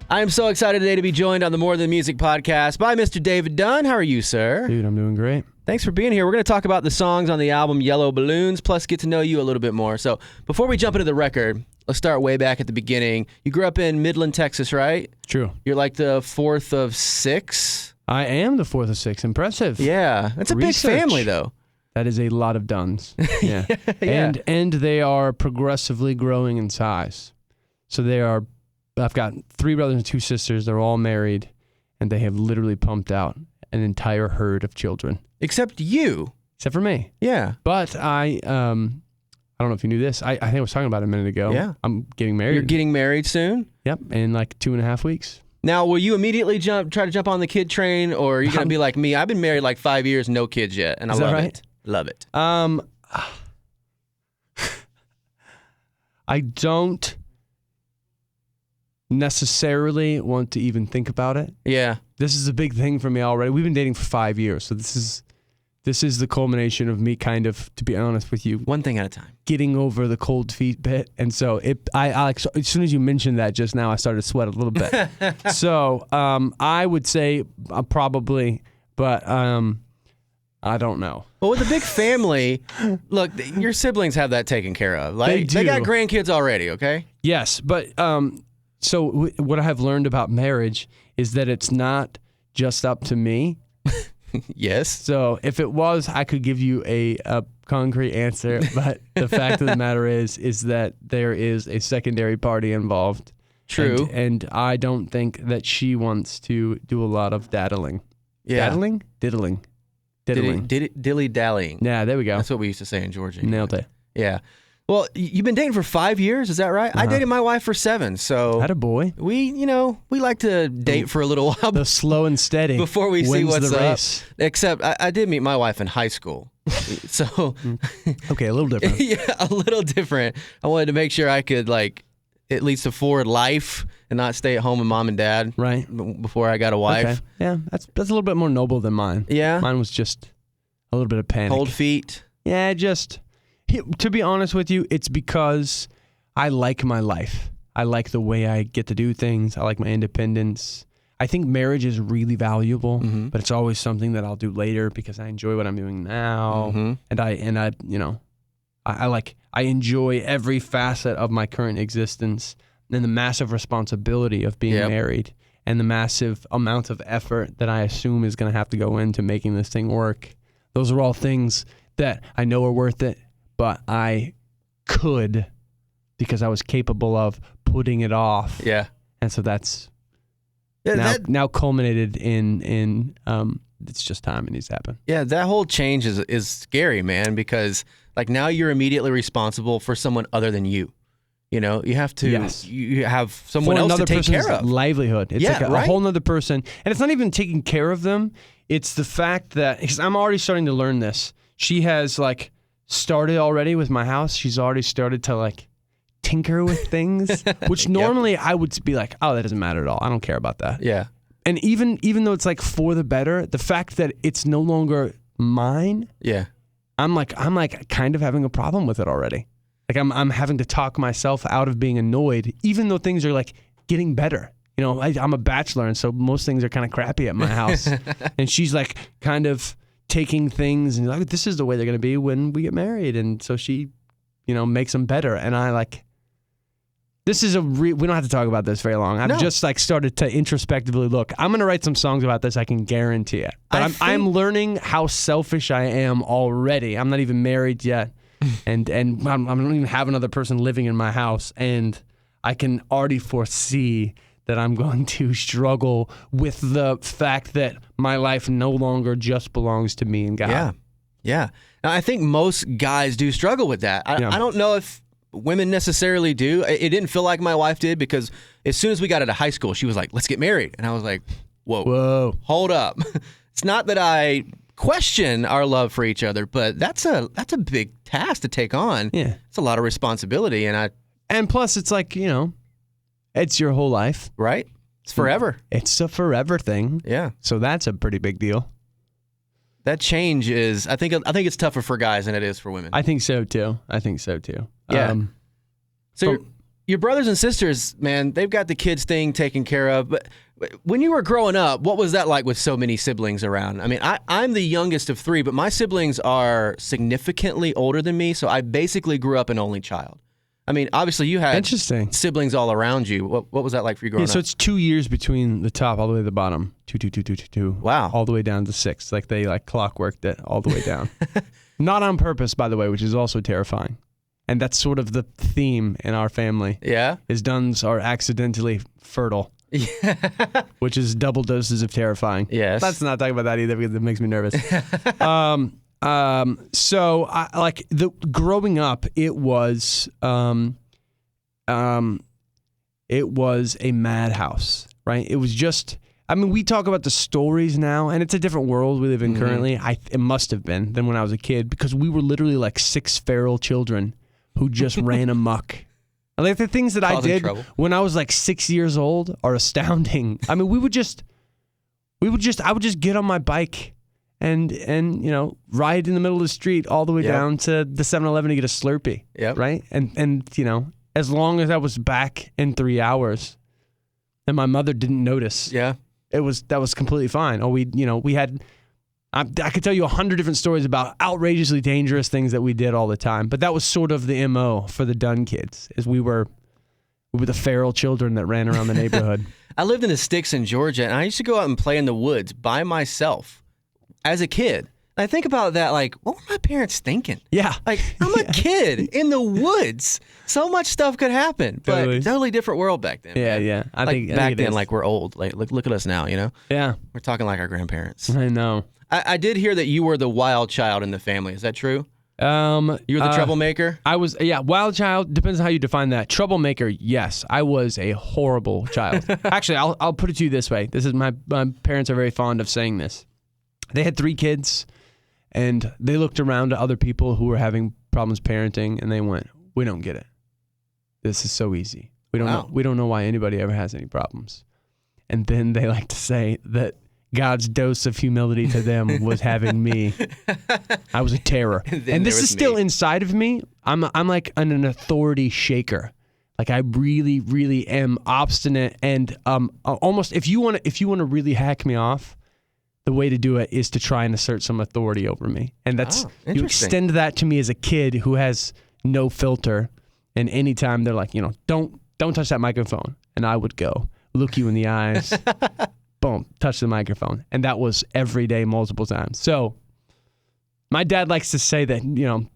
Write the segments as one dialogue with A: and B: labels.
A: I am so excited today to be joined on the More Than Music podcast by Mr. David Dunn. How are you, sir?
B: Dude, I'm doing great.
A: Thanks for being here. We're going to talk about the songs on the album Yellow Balloons, plus get to know you a little bit more. So before we jump into the record, let's start way back at the beginning. You grew up in Midland, Texas, right?
B: True.
A: You're like the fourth of six?
B: I am the fourth of six. Impressive.
A: Yeah. That's a big family, though.
B: That is a lot of Dunns. Yeah.
A: Yeah.
B: And they are progressively growing in size. So I've got 3 brothers and 2 sisters. They're all married, and they have literally pumped out an entire herd of children.
A: Except you.
B: Except for me.
A: Yeah.
B: But I don't know if you knew this. I think I was talking about it a minute ago.
A: Yeah.
B: I'm getting married.
A: You're getting married soon?
B: Yep, in like 2.5 weeks.
A: Now, will you immediately try to jump on the kid train, or are you going to be like me? I've been married like 5 years, no kids yet, and I love it. Love it.
B: I don't necessarily want to even think about it.
A: Yeah.
B: This is a big thing for me already. We've been dating for 5 years, so this is the culmination of me kind of, to be honest with you,
A: one thing at a time,
B: getting over the cold feet bit. And so as soon as you mentioned that just now, I started to sweat a little bit. So I would say probably, but I don't know.
A: Well, with a big family, look, your siblings have that taken care of. Like,
B: They do.
A: They got grandkids already, okay?
B: Yes, but so what I have learned about marriage is that it's not just up to me.
A: Yes.
B: So if it was, I could give you a concrete answer, but the fact of the matter is that there is a secondary party involved.
A: True.
B: And I don't think that she wants to do a lot of daddling.
A: Yeah.
B: Daddling? Diddling.
A: Dilly-dallying.
B: Yeah, there we go.
A: That's what we used to say in Georgia.
B: Nailed it.
A: Yeah. Well, you've been dating for 5 years, is that right? I dated my wife for 7, so...
B: Attaboy.
A: We like to date for a little while.
B: The slow and steady
A: before we see what's
B: the
A: up.
B: race.
A: Except I did meet my wife in high school. So...
B: Okay, a little different.
A: Yeah, a little different. I wanted to make sure I could, like, at least afford life and not stay at home with mom and dad.
B: Right.
A: Before I got a wife.
B: Okay. Yeah, that's a little bit more noble than mine.
A: Yeah?
B: Mine was just a little bit of panic.
A: Cold feet.
B: Yeah, to be honest with you, it's because I like my life. I like the way I get to do things. I like my independence. I think marriage is really valuable, but it's always something that I'll do later because I enjoy what I'm doing now. And I enjoy every facet of my current existence and the massive responsibility of being married and the massive amount of effort that I assume is going to have to go into making this thing work. Those are all things that I know are worth it, but I could, because I was capable of putting it off.
A: Yeah.
B: And so that's now culminated in it's just time, it needs to happen.
A: Yeah, that whole change is scary, man, because like now you're immediately responsible for someone other than you. You know, you have to you have someone else to take care of.
B: Livelihood. It's like a whole nother person. And it's not even taking care of them. It's the fact that, because I'm already starting to learn this. She has like started already with my house. She's already started to like tinker with things, which normally I would be like, oh, that doesn't matter at all. I don't care about that.
A: Yeah.
B: And even though it's like for the better, the fact that it's no longer mine. Yeah. I'm like kind of having a problem with it already. Like I'm having to talk myself out of being annoyed, even though things are like getting better. You know, I'm a bachelor, and so most things are kind of crappy at my house. And she's like kind of taking things and like, this is the way they're going to be when we get married. And so she, makes them better. And I like, this is we don't have to talk about this very long. I've just like started to introspectively look. I'm going to write some songs about this. I can guarantee it. But I'm learning how selfish I am already. I'm not even married yet. and I don't even have another person living in my house. And I can already foresee that I'm going to struggle with the fact that my life no longer just belongs to me and God.
A: Yeah. Yeah. Now, I think most guys do struggle with that. I don't know if women necessarily do. It didn't feel like my wife did, because as soon as we got out of high school, she was like, let's get married. And I was like, whoa, hold up. It's not that I question our love for each other, but that's a big task to take on. Yeah. It's a lot of responsibility.
B: And plus it's like, it's your whole life.
A: Right? It's forever.
B: It's a forever thing.
A: Yeah.
B: So that's a pretty big deal.
A: That change is, I think it's tougher for guys than it is for women.
B: I think so too.
A: Yeah. your brothers and sisters, man, they've got the kids thing taken care of. But when you were growing up, what was that like with so many siblings around? I mean, I'm the youngest of 3, but my siblings are significantly older than me, so I basically grew up an only child. I mean, obviously you had siblings all around you. What was that like for you growing up?
B: So it's 2 years between the top all the way to the bottom. 2.
A: Wow.
B: All the way down to 6. Like they clockworked it all the way down. Not on purpose, by the way, which is also terrifying. And that's sort of the theme in our family.
A: Yeah.
B: Is Dunns are accidentally fertile. Yeah. Which is double doses of terrifying.
A: Yes.
B: Let's not talk about that either because it makes me nervous. So I growing up, it was a madhouse, right? It was just, I mean, we talk about the stories now, and it's a different world we live in currently. It must have been than when I was a kid, because we were literally like 6 feral children who just ran amok. Like the things that I did when I was like 6 years old are astounding. I mean, I would just get on my bike and ride in the middle of the street all the way down to the 7-Eleven to get a Slurpee. Yep. Right? And as long as I was back in 3 hours and my mother didn't notice. Yeah. That was completely fine. Or we had, I could tell you 100 different stories about outrageously dangerous things that we did all the time. But that was sort of the MO for the Dunn kids, is we were the feral children that ran around the neighborhood.
A: I lived in the sticks in Georgia, and I used to go out and play in the woods by myself as a kid. And I think about that, like, what were my parents thinking? Yeah. Like, I'm a kid in the woods. So much stuff could happen, but totally different world back then.
B: Yeah,
A: man.
B: yeah.
A: I think back then, like, we're old. Like, look at us now, Yeah. We're talking like our grandparents.
B: I know.
A: I did hear that you were the wild child in the family. Is that true? You were the troublemaker?
B: I was, wild child, depends on how you define that. Troublemaker, yes. I was a horrible child. Actually, I'll put it to you this way. This is my parents are very fond of saying this. They had 3 kids, and they looked around at other people who were having problems parenting, and they went, "We don't get it. This is so easy. We don't know why anybody ever has any problems." And then they like to say that God's dose of humility to them was having me. I was a terror. And this is still inside of me. I'm like an authority shaker. Like I really, really am obstinate, and almost if you want to really hack me off, the way to do it is to try and assert some authority over me. And that's you extend that to me as a kid who has no filter, and anytime they're like, don't touch that microphone, and I would go look you in the eyes. Boom, touch the microphone. And that was every day, multiple times. So my dad likes to say that,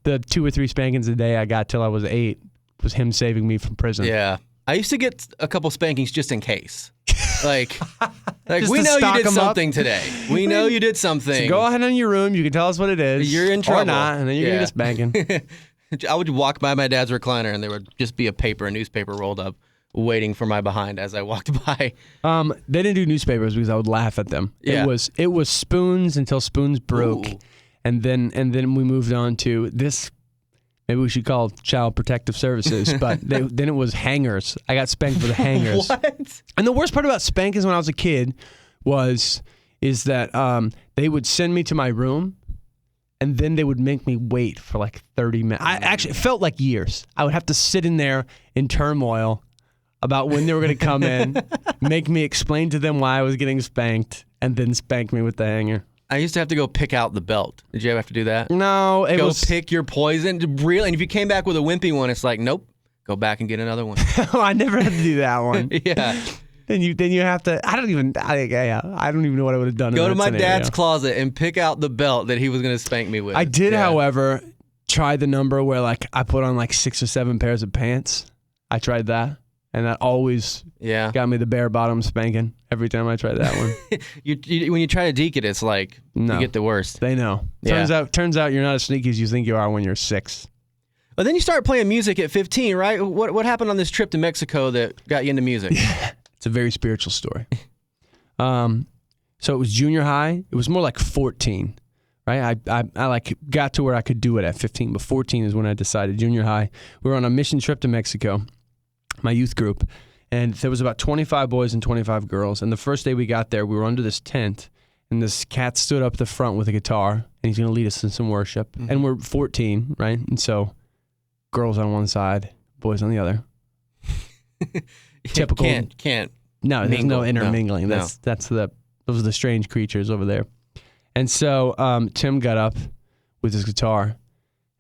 B: the 2 or 3 spankings a day I got till I was 8 was him saving me from prison.
A: Yeah. I used to get a couple spankings just in case. Like we know you did something today. We know you did something.
B: So go ahead in your room. You can tell us what it is.
A: You're in trouble.
B: Or not, and then you're going to get a spanking.
A: I would walk by my dad's recliner, and there would just be a newspaper rolled up, waiting for my behind as I walked by.
B: They didn't do newspapers because I would laugh at them. Yeah. It was spoons until spoons broke. Ooh. And then we moved on to this. Maybe we should call Child Protective Services, but then it was hangers. I got spanked for the hangers.
A: What?
B: And the worst part about spankings when I was a kid is that they would send me to my room, and then they would make me wait for like 30 minutes. It felt like years. I would have to sit in there in turmoil about when they were going to come in, make me explain to them why I was getting spanked, and then spank me with the hanger.
A: I used to have to go pick out the belt. Did you ever have to do that?
B: No,
A: Go pick your poison. Really? And if you came back with a wimpy one, it's like, nope, go back and get another one.
B: I never had to do that one.
A: Yeah.
B: Then you have to. I don't even know what I would have done.
A: Go to my dad's closet and pick out the belt that he was going to spank me with.
B: I did, however, try the number where like I put on like 6 or 7 pairs of pants. I tried that. And that always got me the bare bottom spanking every time I tried that one.
A: When you try to deke it, it's like you get the worst.
B: They know. Turns out you're not as sneaky as you think you are when you're 6.
A: But then you start playing music at 15, right? What happened on this trip to Mexico that got you into music?
B: It's a very spiritual story. So it was junior high. It was more like 14, right? I like got to where I could do it at 15, but 14 is when I decided. Junior high, we were on a mission trip to Mexico. My youth group, and there was about 25 boys and 25 girls. And the first day we got there, we were under this tent, and this cat stood up the front with a guitar, and he's going to lead us in some worship. Mm-hmm. And we're 14, right? And so girls on one side, boys on the other.
A: Typical. Can't.
B: No, there's no intermingling. No. Those are the strange creatures over there. And so Tim got up with his guitar,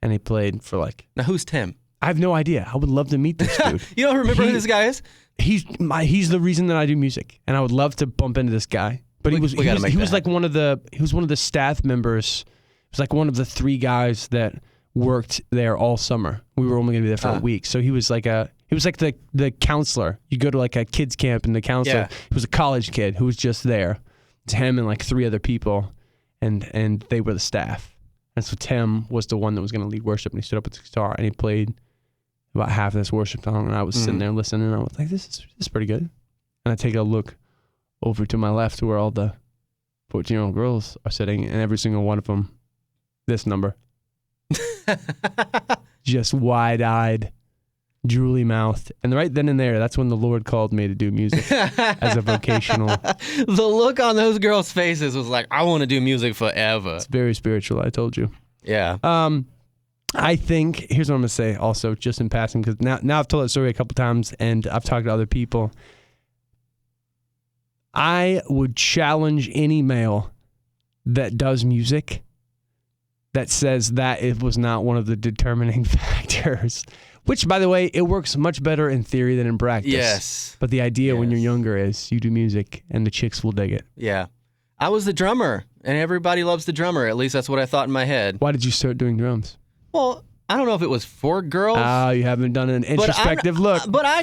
B: and he played for like.
A: Now who's Tim?
B: I have no idea. I would love to meet this dude.
A: You don't remember who this guy is?
B: He's the reason that I do music, and I would love to bump into this guy. But he was like one of the staff members. He was like one of the 3 guys that worked there all summer. We were only going to be there for a week, so he was like the counselor. You go to like a kids camp, and the counselor he was a college kid who was just there. It's him and like 3 other people, and they were the staff. And so Tim was the one that was going to lead worship, and he stood up with his guitar and he played about half of this worship song, and I was sitting there listening, and I was like, this is pretty good. And I take a look over to my left where all the 14-year-old girls are sitting, and every single one of them, this number. Just wide-eyed, drooly-mouthed. And right then and there, that's when the Lord called me to do music as a vocational.
A: The look on those girls' faces was like, I want to do music forever.
B: It's very spiritual, I told you.
A: Yeah.
B: I think, here's what I'm going to say also, just in passing, because now I've told that story a couple times, and I've talked to other people. I would challenge any male that does music that says that it was not one of the determining factors. Which, by the way, it works much better in theory than in practice.
A: Yes.
B: But the idea when you're younger is you do music and the chicks will dig it.
A: Yeah. I was the drummer, and everybody loves the drummer. At least that's what I thought in my head.
B: Why did you start doing drums?
A: Well, I don't know if it was for girls.
B: Oh, you haven't done an introspective look.
A: But I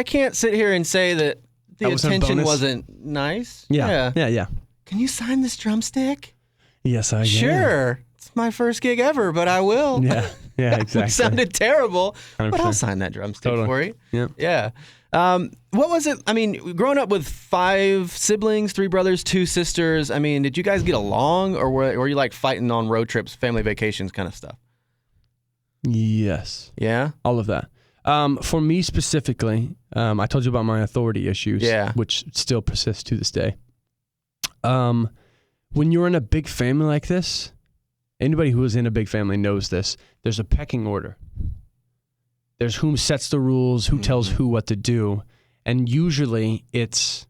A: can't sit here and say that the attention wasn't nice.
B: Yeah.
A: Can you sign this drumstick?
B: Yes, I can.
A: Sure. It's my first gig ever, but I will.
B: Yeah, exactly.
A: It sounded terrible,
B: 100%.
A: but I'll sign that drumstick for you.
B: Yeah.
A: What was it? I mean, growing up with 5 siblings, 3 brothers, 2 sisters, I mean, did you guys get along, or were you like fighting on road trips, family vacations kind of stuff?
B: Yes.
A: Yeah?
B: All of that. For me specifically, I told you about my authority issues, which still persist to this day. When you're in a big family like this, anybody who is in a big family knows this, there's a pecking order. There's whom sets the rules, who tells who what to do. And usually it's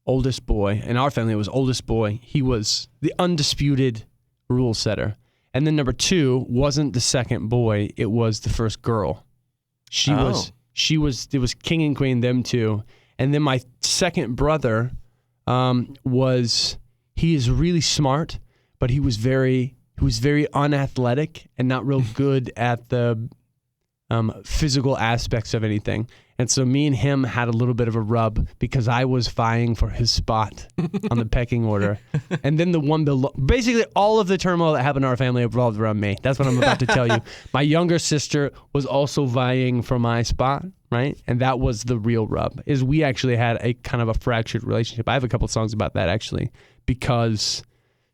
B: oldest boy. In our family, it was oldest boy. He was the undisputed rule setter. And then number 2 wasn't the second boy. It was the first girl. It was king and queen, them 2. And then my second brother he is really smart, but he was very unathletic and not real good at the physical aspects of anything. And so me and him had a little bit of a rub because I was vying for his spot on the pecking order. And then the one below, basically all of the turmoil that happened in our family revolved around me. That's what I'm about to tell you. My younger sister was also vying for my spot, right? And that was the real rub, is we actually had a kind of a fractured relationship. I have a couple of songs about that actually, because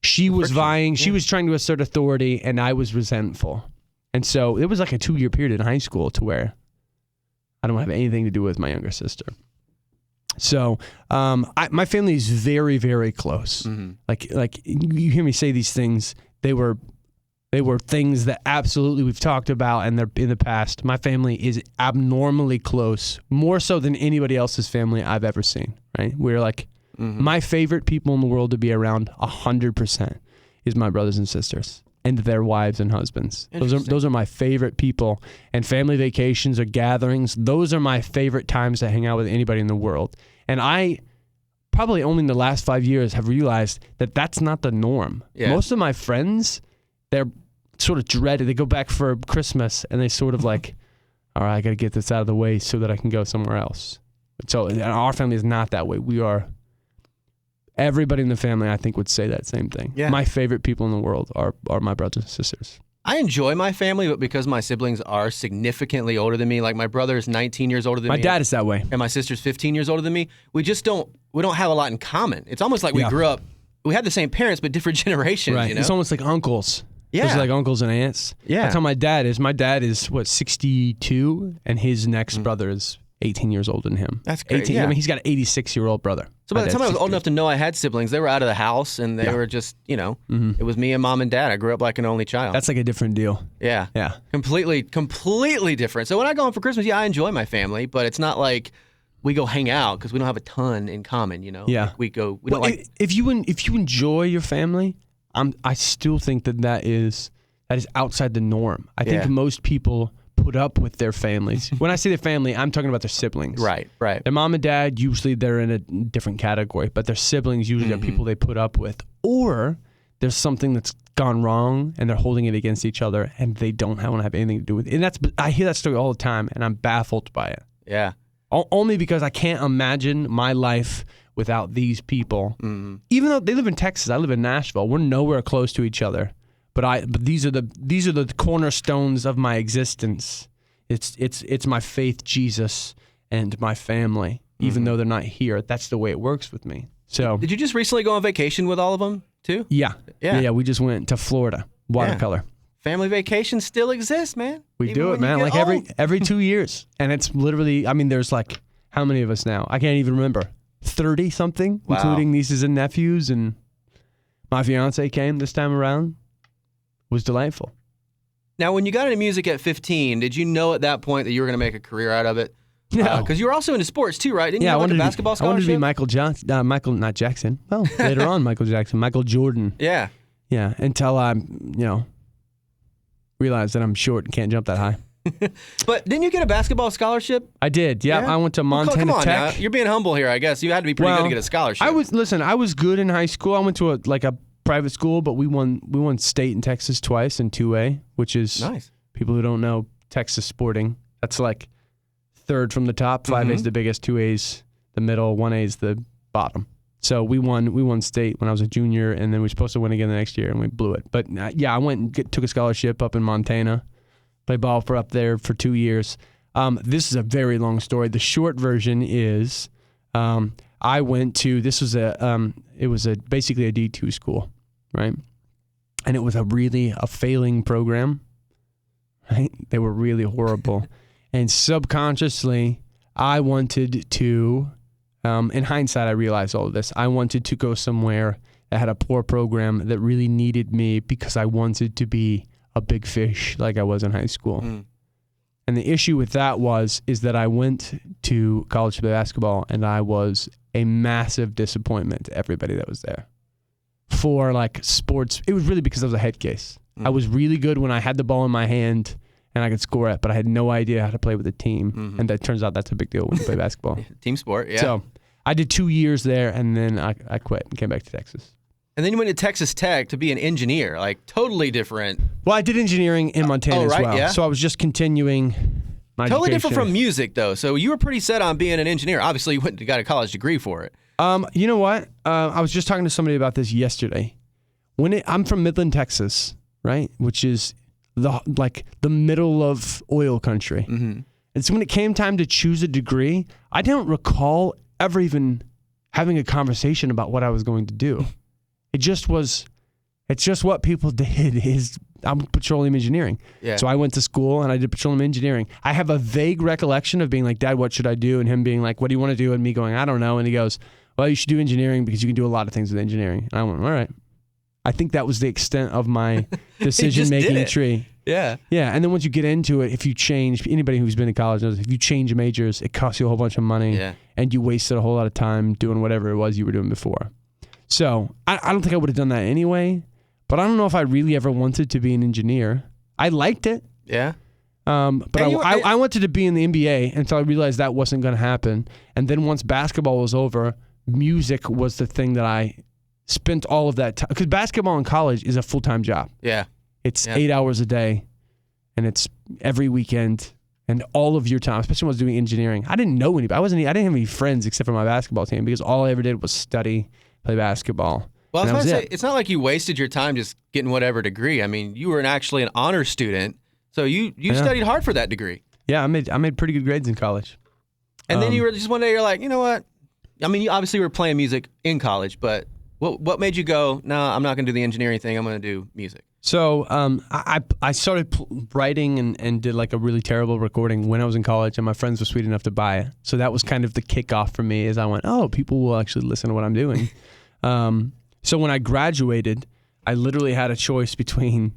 B: she was vying, she was trying to assert authority, and I was resentful. And so it was like a 2-year period in high school to where I don't have anything to do with my younger sister. So my family is very, very close. Mm-hmm. Like you hear me say these things, they were things that absolutely we've talked about and they're in the past. My family is abnormally close, more so than anybody else's family I've ever seen, right? We're like, my favorite people in the world to be around 100% is my brothers and sisters and their wives and husbands. Those are my favorite people. And family vacations or gatherings, those are my favorite times to hang out with anybody in the world. And I probably only in the last 5 years have realized that that's not the norm. Yeah. Most of my friends, they're sort of dreaded. They go back for Christmas and they sort of like, all right, I got to get this out of the way so that I can go somewhere else. So our family is not that way. Everybody in the family, I think, would say that same thing. Yeah. My favorite people in the world are my brothers and sisters.
A: I enjoy my family, but because my siblings are significantly older than me, like my brother's 19 years older than me.
B: My dad is that way.
A: And my sister's 15 years older than me. We don't have a lot in common. It's almost like we grew up, we had the same parents, but different generations,
B: right.
A: You know?
B: It's almost like uncles.
A: Yeah.
B: It's like uncles and aunts.
A: Yeah.
B: That's how my dad is. My dad is, 62? And his next brother is 18 years older than him.
A: That's great.
B: 18,
A: yeah.
B: I mean, he's got an 86-year-old brother.
A: So by the time I was old enough to know I had siblings, they were out of the house and they were just, it was me and mom and dad. I grew up like an only child.
B: That's like a different deal.
A: Yeah.
B: Yeah.
A: Completely different. So when I go home for Christmas, I enjoy my family, but it's not like we go hang out because we don't have a ton in common,
B: Yeah.
A: Like we don't like.
B: If you enjoy your family, I still think that is outside the norm. I think most people put up with their families. When I say their family, I'm talking about their siblings.
A: Right.
B: Their mom and dad, usually they're in a different category, but their siblings usually are people they put up with. Or there's something that's gone wrong and they're holding it against each other and they don't want to have anything to do with it. And I hear that story all the time and I'm baffled by it.
A: Yeah.
B: Only because I can't imagine my life without these people. Mm-hmm. Even though they live in Texas, I live in Nashville. We're nowhere close to each other. But these are the cornerstones of my existence. It's my faith, Jesus, and my family. Even though they're not here, that's the way it works with me. So,
A: did you just recently go on vacation with all of them too?
B: Yeah. We just went to Florida, watercolor.
A: Yeah. Family vacations still exist, man.
B: We do it, man. Like every 2 years, and it's literally. I mean, there's like how many of us now? I can't even remember. 30 something, including nieces and nephews, and my fiance came this time around. Was delightful.
A: Now, when you got into music at 15, did you know at that point that you were going to make a career out of it?
B: No.
A: Because you were also into sports too, right? Didn't you
B: I
A: have
B: wanted
A: a basketball scholarship?
B: I wanted to be Michael Johnson. Not Jackson. Well, later on, Michael Jordan.
A: Yeah.
B: Yeah, until I, realized that I'm short and can't jump that high.
A: But didn't you get a basketball scholarship?
B: I did. Yeah. I went to Montana
A: come on
B: Tech.
A: Now. You're being humble here, I guess. You had to be pretty good to get a scholarship.
B: I was good in high school. I went to a private school, but we won state in Texas twice in 2A, which is
A: nice.
B: People who don't know Texas sporting, that's like third from the top. 5A is the biggest, 2A's the middle, 1A's the bottom. So we won state when I was a junior, and then we were supposed to win again the next year, and we blew it. But I went and took a scholarship up in Montana, played ball for up there for 2 years. This is a very long story. The short version is I went to, this was basically a D2 school, right? And it was a failing program, right? They were really horrible. And subconsciously, I wanted to, in hindsight, I realized all of this. I wanted to go somewhere that had a poor program that really needed me because I wanted to be a big fish like I was in high school. And the issue with that is that I went to college to play basketball and I was a massive disappointment to everybody that was there. For like sports, it was really because I was a head case. I was really good when I had the ball in my hand and I could score it, but I had no idea how to play with a team. And that turns out that's a big deal when you play basketball.
A: Team sport, yeah.
B: So I did 2 years there and then I quit and came back to Texas.
A: And then you went to Texas Tech to be an engineer, like totally different.
B: Well, I did engineering in Montana as well. Yeah. So I was just continuing my
A: Totally
B: education.
A: different from music, though. So you were pretty set on being an engineer. Obviously, you went and got a college degree for it.
B: You know what? I was just talking to somebody about this yesterday. I'm from Midland, Texas, right? Which is the middle of oil country. And so when it came time to choose a degree, I don't recall ever even having a conversation about what I was going to do. It's just what people did. I'm petroleum engineering. Yeah. So I went to school and I did petroleum engineering. I have a vague recollection of being like, Dad, what should I do? And him being like, what do you want to do? And me going, I don't know. And he goes, well, you should do engineering because you can do a lot of things with engineering. And I went, all right. I think that was the extent of my decision-making tree.
A: Yeah.
B: Yeah. And then once you get into it, if you change, anybody who's been to college knows, if you change majors, it costs you a whole bunch of money and you wasted a whole lot of time doing whatever it was you were doing before. So I don't think I would have done that anyway, but I don't know if I really ever wanted to be an engineer. I liked it.
A: Yeah.
B: But I wanted to be in the NBA until I realized that wasn't going to happen. And then once basketball was over, music was the thing that I spent all of that time. Because basketball in college is a full-time job.
A: Yeah.
B: It's 8 hours a day, and it's every weekend, and all of your time, especially when I was doing engineering. I didn't know anybody. I didn't have any friends except for my basketball team because all I ever did was study, play basketball.
A: Well, I was about to say, it's not like you wasted your time just getting whatever degree. I mean, you were actually an honor student, so you studied hard for that degree.
B: Yeah, I made pretty good grades in college.
A: And then you were just one day, you're like, you know what? I mean, you obviously were playing music in college, but what made you go, no, I'm not going to do the engineering thing. I'm going to do music.
B: So I started writing and did like a really terrible recording when I was in college, and my friends were sweet enough to buy it. So that was kind of the kickoff for me, as I went, oh, people will actually listen to what I'm doing. So when I graduated, I literally had a choice between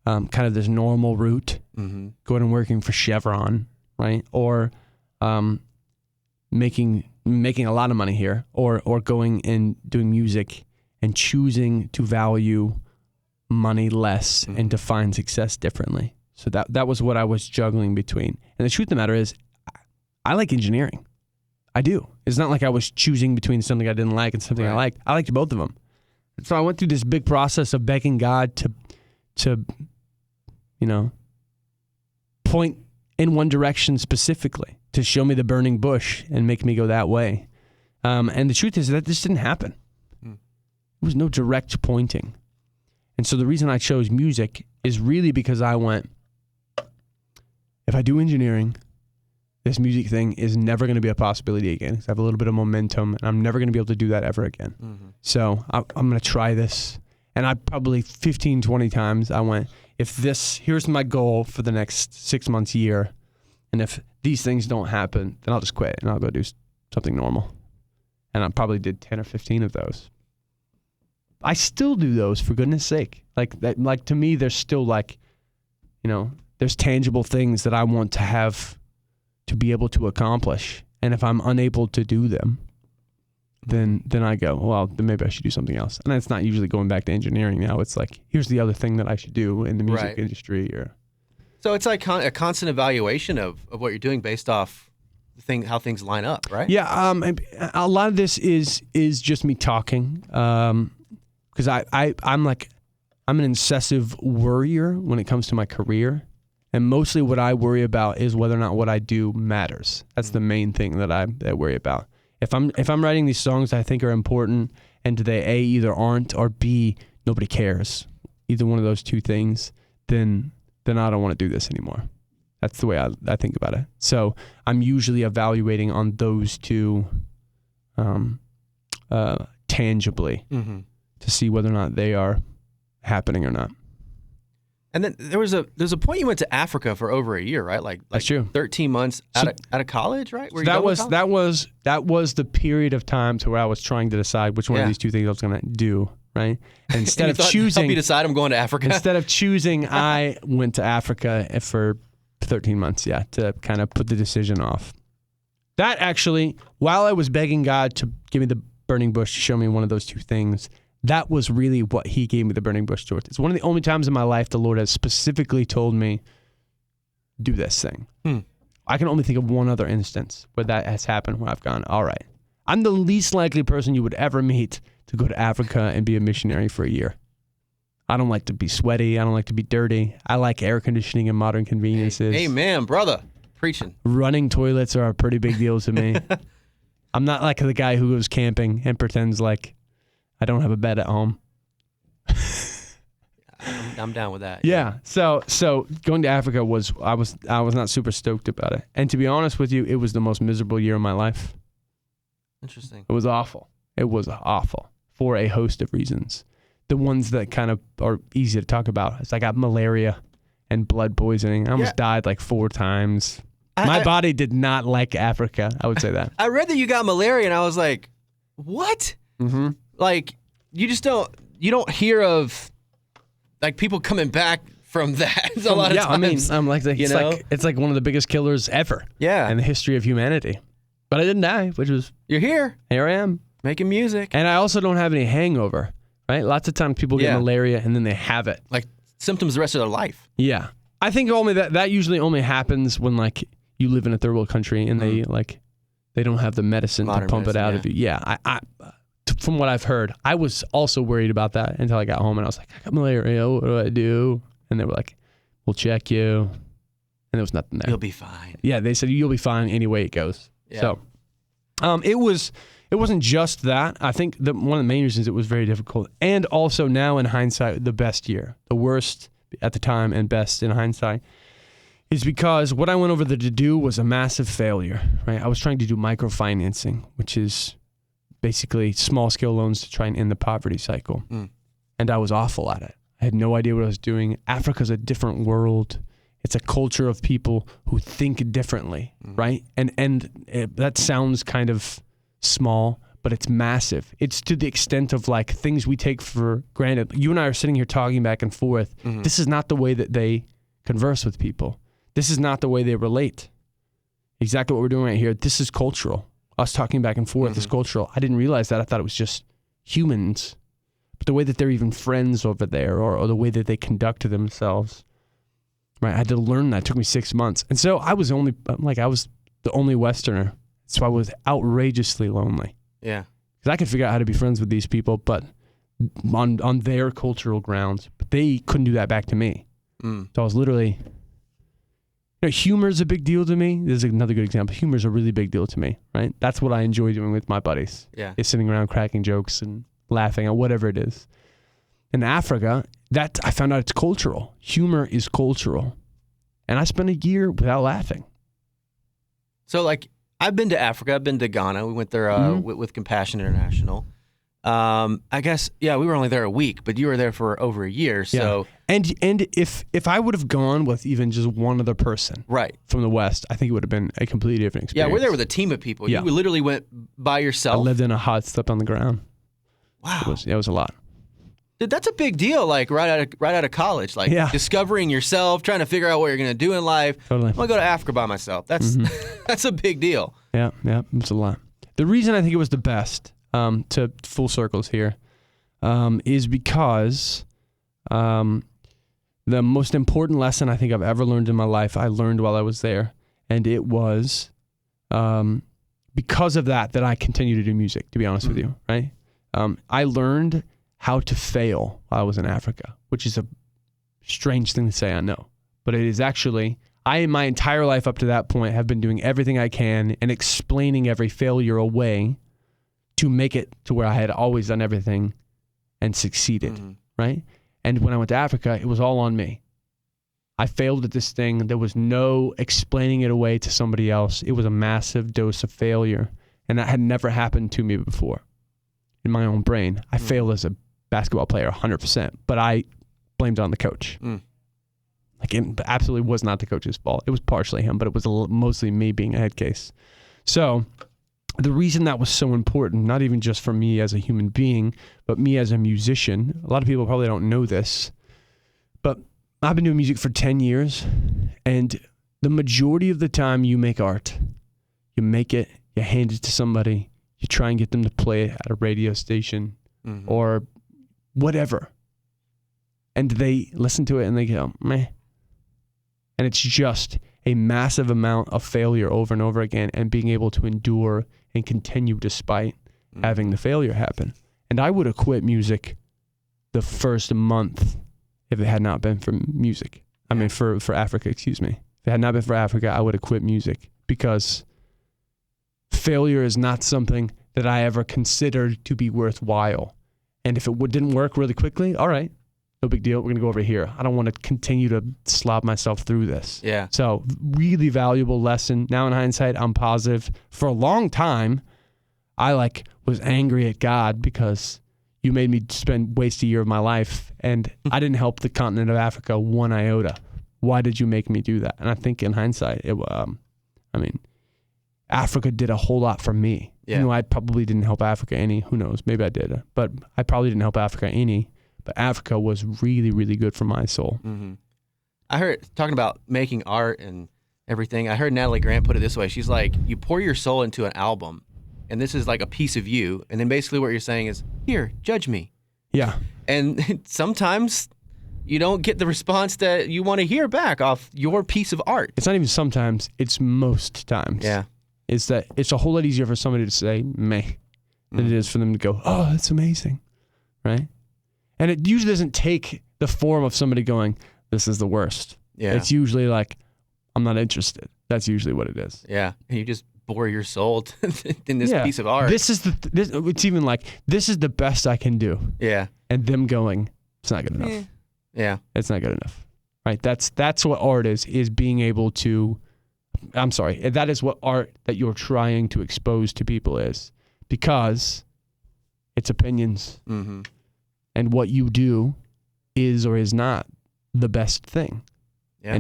B: kind of this normal route, going and working for Chevron, right, or making a lot of money here, or going and doing music and choosing to value money less and define success differently. So that was what I was juggling between. And the truth of the matter is, I like engineering. I do. It's not like I was choosing between something I didn't like and something I liked. I liked both of them. So I went through this big process of begging God to point in one direction specifically, to show me the burning bush and make me go that way. And the truth is that this didn't happen. There was no direct pointing. And so the reason I chose music is really because I went, if I do engineering, this music thing is never going to be a possibility again, because I have a little bit of momentum, and I'm never going to be able to do that ever again. So I'm going to try this. And I probably 15, 20 times I went, here's my goal for the next 6 months, year. And if these things don't happen, then I'll just quit and I'll go do something normal. And I probably did 10 or 15 of those. I still do those, for goodness sake. Like to me, there's still there's tangible things that I want to have to be able to accomplish. And if I'm unable to do them, then I go, well, then maybe I should do something else. And it's not usually going back to engineering now. It's like, here's the other thing that I should do in the music industry.
A: So it's like a constant evaluation of what you're doing based off how things line up, right?
B: Yeah. A lot of this is just me talking. Because I'm an incessive worrier when it comes to my career. And mostly what I worry about is whether or not what I do matters. That's the main thing that I worry about. If I'm writing these songs I think are important, and they A, either aren't, or B, nobody cares, either one of those two things, then I don't want to do this anymore. That's the way I think about it. So I'm usually evaluating on those two tangibly to see whether or not they are happening or not.
A: And then there's a point you went to Africa for over a year, right? Like
B: that's true.
A: 13 months out of college, right?
B: So that was the period of time to where I was trying to decide which one of these two things I was going to do, right? And instead of choosing,
A: help you decide I'm going to Africa.
B: Instead of choosing, I went to Africa for 13 months, to kind of put the decision off. That actually, while I was begging God to give me the burning bush to show me one of those two things, that was really what he gave me the burning bush towards. It's one of the only times in my life the Lord has specifically told me, do this thing. I can only think of one other instance where that has happened, where I've gone, all right, I'm the least likely person you would ever meet to go to Africa and be a missionary for a year. I don't like to be sweaty. I don't like to be dirty. I like air conditioning and modern conveniences.
A: Amen, brother. Preaching.
B: Running toilets are a pretty big deal to me. I'm not like the guy who goes camping and pretends like I don't have a bed at home.
A: I'm down with that.
B: Yeah. So going to Africa I was not super stoked about it. And to be honest with you, it was the most miserable year of my life.
A: Interesting.
B: It was awful. It was awful for a host of reasons. The ones that kind of are easy to talk about is I got malaria and blood poisoning. I almost died like 4 times. My body did not like Africa. I would say that.
A: I read that you got malaria and I was like, what? Like, you don't hear of like people coming back from that a lot of times.
B: I mean, I'm like, it's like one of the biggest killers ever. In the history of humanity. But I didn't die, which was...
A: You're here.
B: Here I am.
A: Making music.
B: And I also don't have any hangover, right? Lots of times people get malaria and then they have it.
A: Like symptoms the rest of their life.
B: Yeah. I think only that usually only happens when like you live in a third world country and they don't have the medicine to pump it out of you. Yeah. From what I've heard, I was also worried about that until I got home and I was like, I got malaria. What do I do? And they were like, we'll check you. And there was nothing there.
A: You'll be fine.
B: Yeah. They said, you'll be fine any way it goes. Yeah. So it wasn't just that. I think one of the main reasons it was very difficult, and also now in hindsight, the best year, the worst at the time and best in hindsight, is because what I went over there to do was a massive failure, right? I was trying to do microfinancing, which is basically small scale loans to try and end the poverty cycle. And I was awful at it. I had no idea what I was doing. Africa's a different world. It's a culture of people who think differently, right? That sounds kind of small, but it's massive. It's to the extent of like things we take for granted. You and I are sitting here talking back and forth. This is not the way that they converse with people. This is not the way they relate. Exactly what we're doing right here. This is cultural. Us talking back and forth is cultural. I didn't realize that. I thought it was just humans. But the way that they're even friends over there, or the way that they conduct themselves, right? I had to learn that. It took me 6 months. And so I was the only Westerner. So I was outrageously lonely.
A: Yeah.
B: Because I could figure out how to be friends with these people, but on their cultural grounds. But they couldn't do that back to me. So I was literally... humor is a big deal to me. This is another good example. Humor is a really big deal to me, right? That's what I enjoy doing with my buddies.
A: Yeah.
B: Is sitting around cracking jokes and laughing at whatever it is. In Africa, that I found out it's cultural. Humor is cultural. And I spent a year without laughing.
A: So like, I've been to Africa. I've been to Ghana. We went there with Compassion International. I guess, we were only there a week, but you were there for over a year. So
B: and if I would have gone with even just one other person from the West, I think it would have been a completely different experience.
A: Yeah, we're there with a team of people.
B: Yeah.
A: You literally went by yourself.
B: I lived in a hut, slept on the ground.
A: Wow.
B: It was a lot.
A: Dude, that's a big deal, like right out of college. Like discovering yourself, trying to figure out what you're going to do in life.
B: Totally.
A: I'm going to go to Africa by myself. That's that's a big deal.
B: Yeah, it's a lot. The reason I think it was the best, to full circles here, is because the most important lesson I think I've ever learned in my life, I learned while I was there. And it was because of that I continue to do music, to be honest with you, right? I learned how to fail while I was in Africa, which is a strange thing to say, I know. But it is actually, my entire life up to that point, have been doing everything I can and explaining every failure away to make it to where I had always done everything and succeeded, right? And when I went to Africa, it was all on me. I failed at this thing. There was no explaining it away to somebody else. It was a massive dose of failure. And that had never happened to me before. In my own brain, I failed as a basketball player 100%, but I blamed it on the coach. Like, it absolutely was not the coach's fault. It was partially him, but it was mostly me being a head case. So the reason that was so important, not even just for me as a human being, but me as a musician, a lot of people probably don't know this, but I've been doing music for 10 years, and the majority of the time you make art, you make it, you hand it to somebody, you try and get them to play it at a radio station or whatever. And they listen to it and they go, meh. And it's just a massive amount of failure over and over again, and being able to endure and continue despite having the failure happen. And I would have quit music the first month if it had not been for music. I mean, for Africa, excuse me. If it had not been for Africa, I would have quit music, because failure is not something that I ever considered to be worthwhile. And if it didn't work really quickly, all right, no big deal. We're going to go over here. I don't want to continue to slob myself through this. Yeah. So really valuable lesson. Now in hindsight, I'm positive. For a long time, I was angry at God because you made me waste a year of my life, and I didn't help the continent of Africa one iota. Why did you make me do that? And I think in hindsight, Africa did a whole lot for me. Yeah. Even though I probably didn't help Africa any. Who knows? Maybe I did. But I probably didn't help Africa any. But Africa was really, really good for my soul.
A: I heard, talking about making art and everything, I heard Natalie Grant put it this way. She's like, you pour your soul into an album, and this is like a piece of you. And then basically what you're saying is, here, judge me. Yeah. And sometimes you don't get the response that you want to hear back off your piece of art.
B: It's not even sometimes, it's most times. Yeah. Is that it's a whole lot easier for somebody to say meh than it is for them to go, oh, that's amazing, right? And it usually doesn't take the form of somebody going, this is the worst. Yeah. It's usually like, I'm not interested. That's usually what it is.
A: Yeah. And you just bore your soul in this piece of art.
B: It's even like, this is the best I can do. Yeah. And them going, it's not good enough. Yeah. It's not good enough. Right? That's what art is being able to, that is what art that you're trying to expose to people is, because it's opinions. And what you do is or is not the best thing. Yeah.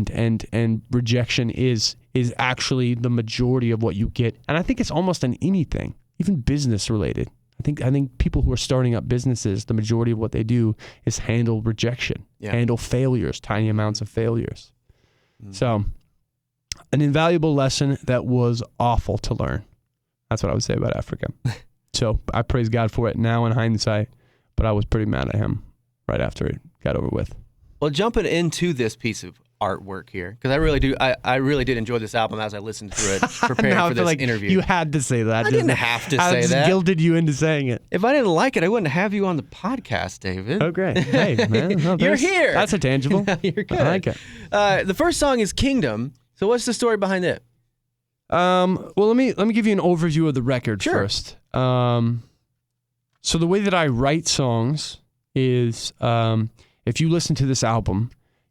B: And rejection is actually the majority of what you get. And I think it's almost in anything, even business related. I think people who are starting up businesses, the majority of what they do is handle rejection, handle failures, tiny amounts of failures. So an invaluable lesson that was awful to learn. That's what I would say about Africa. So I praise God for it now in hindsight, but I was pretty mad at him right after it got over with.
A: Well, jumping into this piece of artwork here, because I really do. I really did enjoy this album as I listened through it, preparing for this interview.
B: You had to say that.
A: I didn't have to say that.
B: I guilted you into saying it.
A: If I didn't like it, I wouldn't have you on the podcast, David.
B: Oh, great. Hey, man. No,
A: you're here.
B: That's a tangible.
A: You're good.
B: I like it.
A: The first song is Kingdom. So what's the story behind it?
B: Well, let me give you an overview of the record first. So the way that I write songs is, if you listen to this album,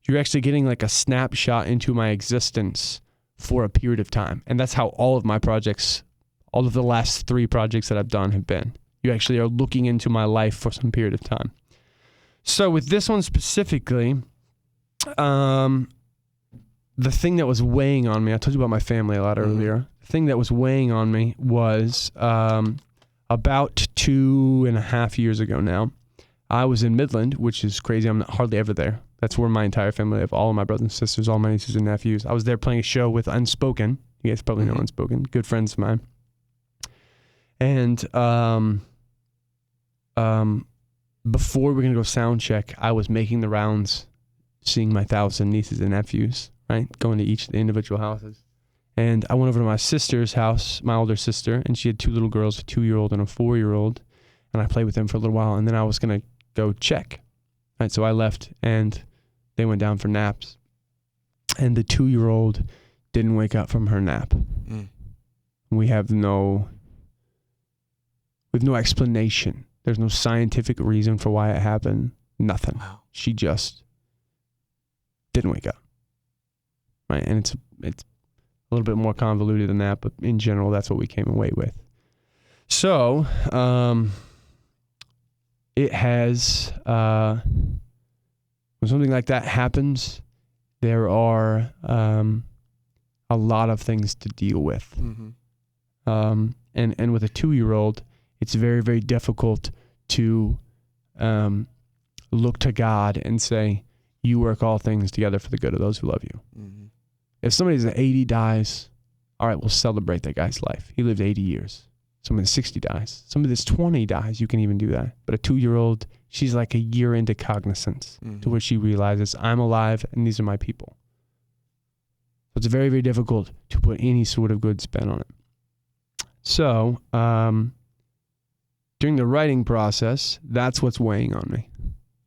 B: you're actually getting like a snapshot into my existence for a period of time. And that's how all of my projects, all of the last 3 projects that I've done have been. You actually are looking into my life for some period of time. So with this one specifically, the thing that was weighing on me, I told you about my family a lot earlier. The thing that was weighing on me was about 2.5 years ago now. I was in Midland, which is crazy. I'm hardly ever there. That's where my entire family live, all of my brothers and sisters, all my nieces and nephews. I was there playing a show with Unspoken. You guys probably know Unspoken, good friends of mine. And before we're going to go sound check, I was making the rounds, seeing my 1,000 nieces and nephews, right? Going to each of the individual houses. And I went over to my sister's house, my older sister, and she had 2 little girls, a 2-year-old and a 4-year-old. And I played with them for a little while, and then I was going to go check. Right, so I left, and they went down for naps. And the 2-year-old didn't wake up from her nap. We have no explanation. There's no scientific reason for why it happened. Nothing. Wow. She just didn't wake up. Right, and it's a little bit more convoluted than that, but in general, that's what we came away with. So, it has, when something like that happens, there are a lot of things to deal with. And with a 2-year-old, it's very, very difficult to look to God and say, you work all things together for the good of those who love you. If somebody's at 80 dies, all right, we'll celebrate that guy's life. He lived 80 years. Somebody that's 60 dies. Somebody that's 20 dies, you can even do that. But a 2-year-old, she's like a year into cognizance to where she realizes, I'm alive and these are my people. So it's very, very difficult to put any sort of good spin on it. So during the writing process, that's what's weighing on me,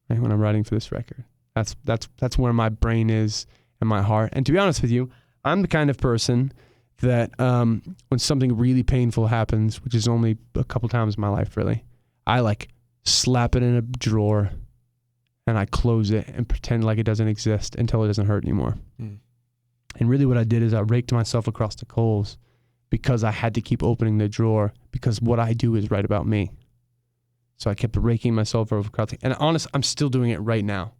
B: right, when I'm writing for this record. That's where my brain is and my heart. And to be honest with you, I'm the kind of person that when something really painful happens, which is only a couple times in my life really, I like slap it in a drawer and I close it and pretend like it doesn't exist until it doesn't hurt anymore. And really what I did is I raked myself across the coals because I had to keep opening the drawer because what I do is right about me. So I kept raking myself over across the, and honest, I'm still doing it right now.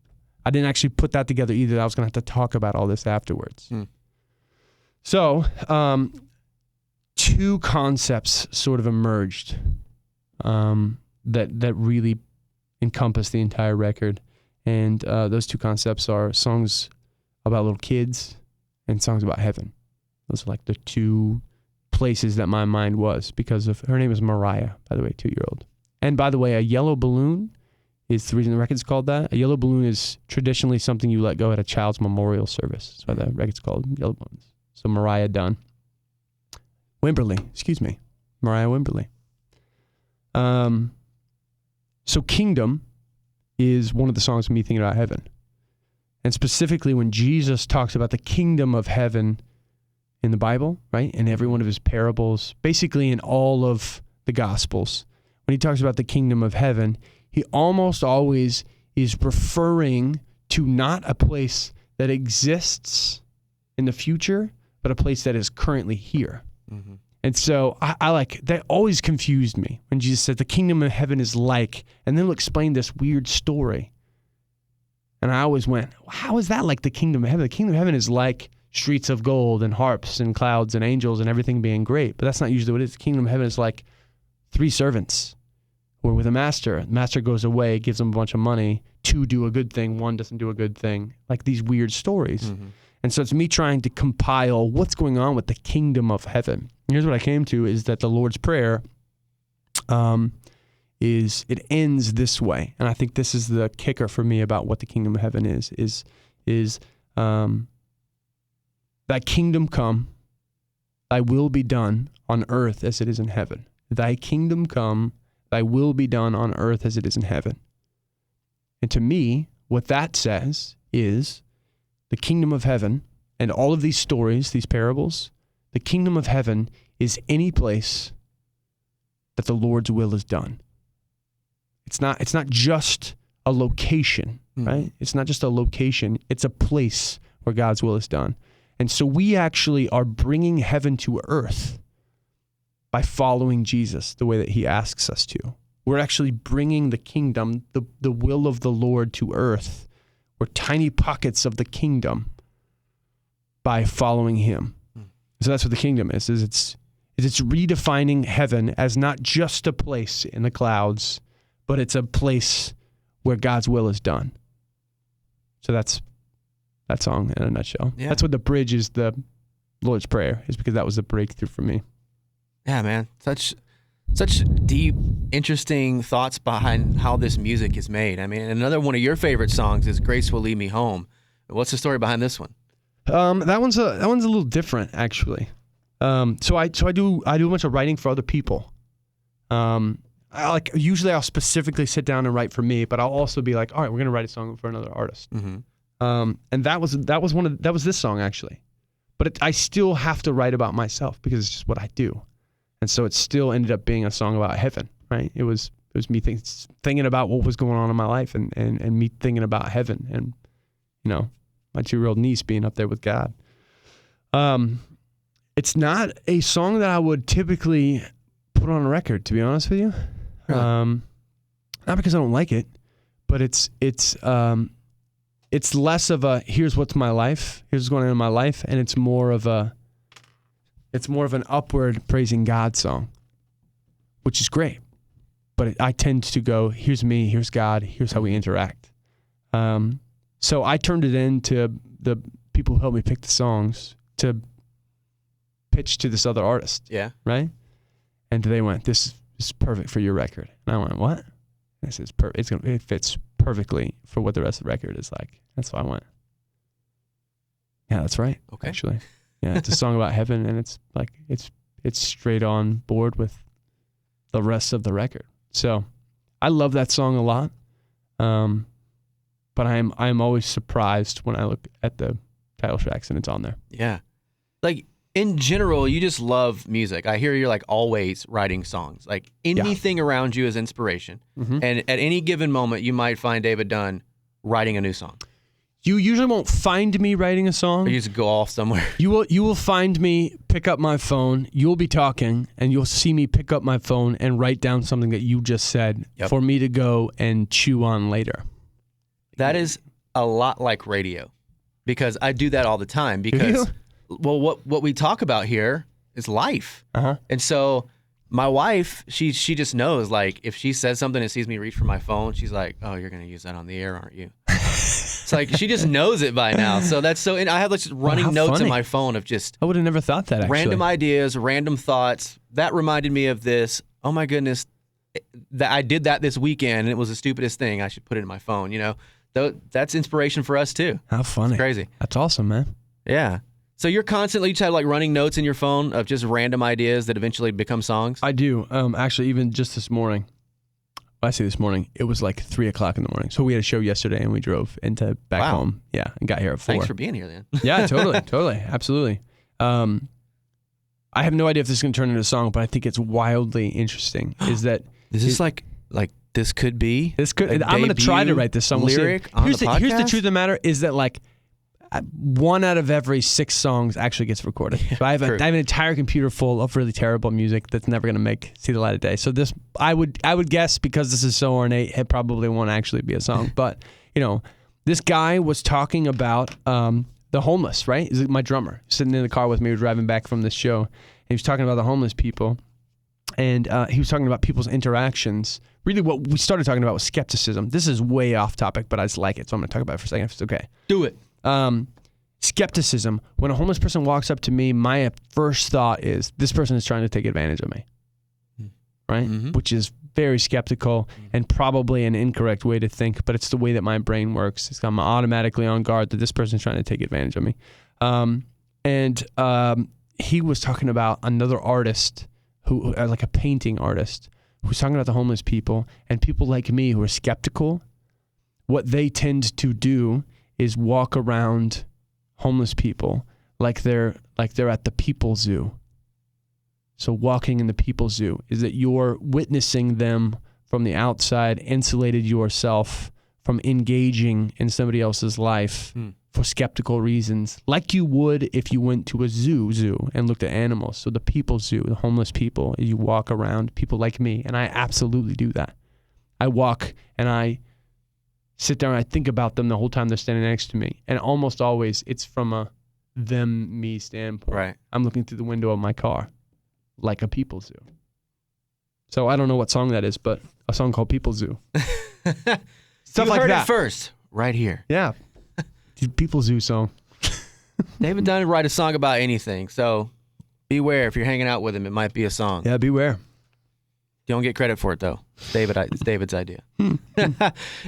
B: I didn't actually put that together either. I was going to have to talk about all this afterwards. So, 2 concepts sort of emerged that really encompass the entire record. And those 2 concepts are songs about little kids and songs about heaven. Those are like the 2 places that my mind was because of, her name is Mariah, by the way, 2-year-old. And by the way, a yellow balloon is the reason the record's called that. A yellow balloon is traditionally something you let go at a child's memorial service. That's why the record's called Yellow Balloons. So Mariah Dunn. Mariah Wimberly. So Kingdom is one of the songs of me thinking about heaven. And specifically when Jesus talks about the kingdom of heaven in the Bible, right? In every one of his parables, basically in all of the Gospels, when he talks about the kingdom of heaven, he almost always is referring to not a place that exists in the future, but a place that is currently here. And so I like, that always confused me when Jesus said the kingdom of heaven is like, and then he'll explain this weird story. And I always went, how is that like the kingdom of heaven? The kingdom of heaven is like streets of gold and harps and clouds and angels and everything being great. But that's not usually what it is. The kingdom of heaven is like 3 servants who are with a master. The master goes away, gives them a bunch of money. 2 do a good thing, 1 doesn't do a good thing. Like these weird stories. Mm-hmm. And so it's me trying to compile what's going on with the kingdom of heaven. And here's what I came to is that the Lord's Prayer it ends this way. And I think this is the kicker for me about what the kingdom of heaven is thy kingdom come, thy will be done on earth as it is in heaven. Thy kingdom come, thy will be done on earth as it is in heaven. And to me, what that says is the kingdom of heaven and all of these stories, these parables, the kingdom of heaven is any place that the Lord's will is done. It's not just a location, right? It's not just a location. It's a place where God's will is done. And so we actually are bringing heaven to earth by following Jesus the way that he asks us to. We're actually bringing the kingdom, the will of the Lord to earth. We're tiny pockets of the kingdom by following him. So that's what the kingdom is it's redefining heaven as not just a place in the clouds, but it's a place where God's will is done. So that's that song in a nutshell. Yeah. That's what the bridge is, the Lord's Prayer, is because that was the breakthrough for me.
A: Yeah, man. Such deep, interesting thoughts behind how this music is made. I mean, another one of your favorite songs is Grace Will Lead Me Home. What's the story behind this one?
B: That one's a little different, actually. So I do a bunch of writing for other people. Usually I'll specifically sit down and write for me, but I'll also be like, all right, we're gonna write a song for another artist. Mm-hmm. And that was this song actually, but I still have to write about myself because it's just what I do, and so it still ended up being a song about heaven, right? It was me thinking about what was going on in my life and me thinking about heaven and my 2-year-old niece being up there with God. It's not a song that I would typically put on a record, to be honest with you. Really? Not because I don't like it, but it's less of a here's what's my life, here's what's going on in my life, and it's more of an upward praising God song, which is great. But I tend to go, here's me, here's God, here's how we interact. So I turned it into the people who helped me pick the songs to pitch to this other artist. Yeah. Right? And they went, this is perfect for your record. And I went, what? And I said, it fits perfectly for what the rest of the record is like. That's why I went, yeah, that's right. Okay. Actually. Yeah, it's a song about heaven, and it's like, it's straight on board with the rest of the record. So I love that song a lot. But I'm always surprised when I look at the title tracks and it's on there. Yeah. Like, in general, you just love music. I hear you're like always writing songs. Like anything around you is inspiration. Mm-hmm. And at any given moment, you might find David Dunn writing a new song. You usually won't find me writing a song. Or you just go off somewhere. You will find me pick up my phone. You'll be talking, and you'll see me pick up my phone and write down something that you just said for me to go and chew on later. That is a lot like radio, because I do that all the time. Because well, what we talk about here is life, and so my wife, she just knows, like, if she says something and sees me reach for my phone, she's like, "Oh, you're gonna use that on the air, aren't you?" It's like she just knows it by now. So that's so. And I have like just running notes in my phone of just. I would have never thought that. Actually. Random ideas, random thoughts. That reminded me of this. Oh my goodness, that I did that this weekend, and it was the stupidest thing. I should put it in my phone. That's inspiration for us too. How funny. It's crazy. That's awesome, man. Yeah. So you're constantly just have like running notes in your phone of just random ideas that eventually become songs? I do. Actually, even just this morning. Well, I say this morning, it was like 3:00 in the morning. So we had a show yesterday and we drove back home. Yeah, and got here at 4. Thanks for being here then. Yeah, totally. Absolutely. I have no idea if this is going to turn into a song, but I think it's wildly interesting. Is this like this could be? I'm going to try to write this song. Lyric on the podcast? Here's the truth of the matter is that like 1 out of every 6 songs actually gets recorded. So I have an entire computer full of really terrible music that's never going to see the light of day. So this, I would guess, because this is so ornate, it probably won't actually be a song. But this guy was talking about the homeless, right? He's my drummer, sitting in the car with me, we were driving back from this show. And he was talking about the homeless people. And he was talking about people's interactions. Really what we started talking about was skepticism. This is way off topic, but I just like it, so I'm going to talk about it for a second if it's okay.
A: Do it.
B: Skepticism. When a homeless person walks up to me, my first thought is, this person is trying to take advantage of me. Right? Mm-hmm. Which is very skeptical and probably an incorrect way to think, but it's the way that my brain works. I'm automatically on guard that this person's trying to take advantage of me. He was talking about another artist who, like a painting artist, who's talking about the homeless people and people like me who are skeptical. What they tend to do is walk around homeless people like they're at the people zoo. So walking in the people zoo is that you're witnessing them from the outside, insulated yourself from engaging in somebody else's life for skeptical reasons, like you would if you went to a zoo and looked at animals. So the people zoo, the homeless people, you walk around people like me, and I absolutely do that. I walk and I sit there and I think about them the whole time they're standing next to me, and almost always it's from a them-me standpoint.
A: Right.
B: I'm looking through the window of my car like a people zoo. So I don't know what song that is, but a song called People Zoo. Stuff
A: you
B: like
A: heard
B: that.
A: it first, right here.
B: Yeah. People Zoo song.
A: David Dunn write a song about anything, so beware if you're hanging out with him. It might be a song.
B: Yeah, beware.
A: You don't get credit for it though. It's David's idea.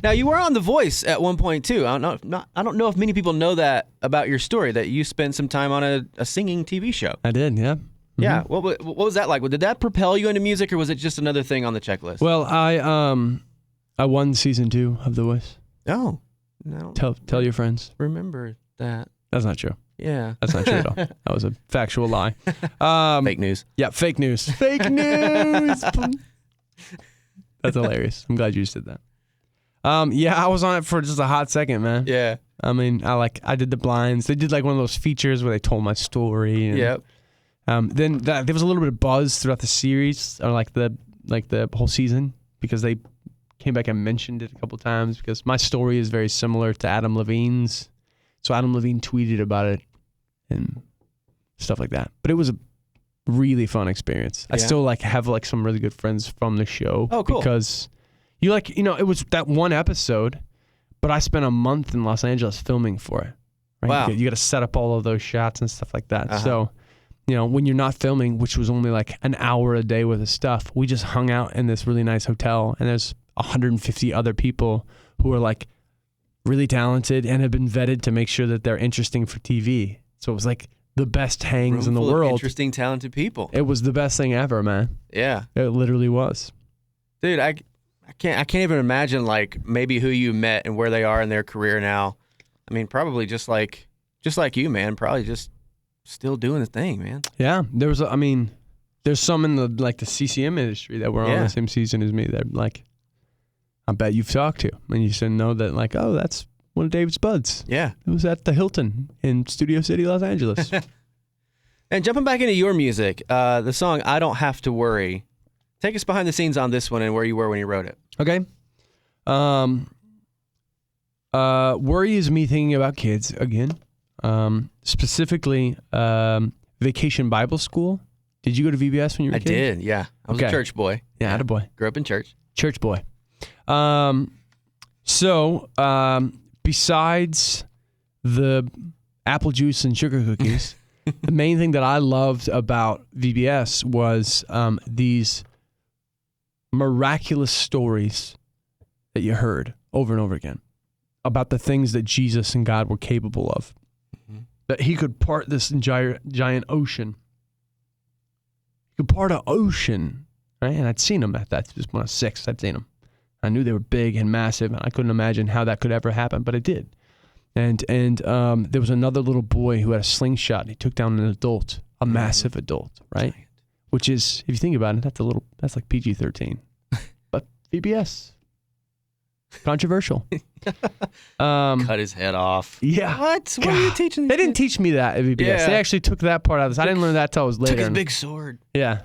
A: Now you were on The Voice at one point too. I don't know if many people know that about your story, that you spent some time on a singing TV show.
B: I did, yeah. Mm-hmm.
A: Yeah. What was that like? Did that propel you into music, or was it just another thing on the checklist?
B: Well, I won season 2 of The Voice.
A: Oh. No.
B: Tell your friends.
A: Remember that.
B: That's not true.
A: Yeah.
B: That's not true at all. That was a factual lie.
A: Fake news.
B: Yeah, fake news. Fake news. That's hilarious. I'm glad you just did that. Yeah, I was on it for just a hot second, man.
A: Yeah.
B: I mean, I did the blinds. They did like one of those features where they told my story. And,
A: yep.
B: Then there was a little bit of buzz throughout the series, or like the whole season, because they came back and mentioned it a couple times, because my story is very similar to Adam Levine's. So Adam Levine tweeted about it and stuff like that. But it was a really fun experience. Yeah. I still have some really good friends from the show.
A: Oh, cool.
B: Because it was that one episode, but I spent a month in Los Angeles filming for it. Right?
A: Wow.
B: You got to set up all of those shots and stuff like that.
A: Uh-huh.
B: So, when you're not filming, which was only like an hour a day worth of stuff, we just hung out in this really nice hotel, and there's 150 other people who are like really talented and have been vetted to make sure that they're interesting for TV. So it was like the best hangs in the world.
A: Interesting, talented people.
B: It was the best thing ever, man.
A: Yeah.
B: It literally was.
A: Dude, I can't even imagine like maybe who you met and where they are in their career now. I mean, probably just like you, man. Probably just still doing the thing, man.
B: Yeah. There's some in the CCM industry that were on the same season as me that like I bet you've talked to, and you should know that like, oh, that's one of David's buds.
A: Yeah.
B: It was at the Hilton in Studio City, Los Angeles.
A: And jumping back into your music, the song I Don't Have to Worry. Take us behind the scenes on this one and where you were when you wrote it.
B: Okay. Worry is me thinking about kids again. Specifically, Vacation Bible School. Did you go to VBS when you were a kid?
A: I did, yeah. I was a church boy.
B: Yeah, attaboy.
A: Grew up in church.
B: Church boy. Besides the apple juice and sugar cookies, the main thing that I loved about VBS was these miraculous stories that you heard over and over again about the things that Jesus and God were capable of. Mm-hmm. That he could part this giant ocean. He could part an ocean, right? And I'd seen them at that. Just when I was 6, I'd seen them. I knew they were big and massive, and I couldn't imagine how that could ever happen, but it did. And there was another little boy who had a slingshot, and he took down an adult, a massive adult, right? Giant. Which is, if you think about it, that's like PG-13. But VBS, controversial.
A: Cut his head off.
B: Yeah.
A: What? What are you teaching?
B: They didn't teach me that at VBS. Yeah. They actually took that part out of this. I didn't learn that till I was later.
A: Took his big sword.
B: Yeah.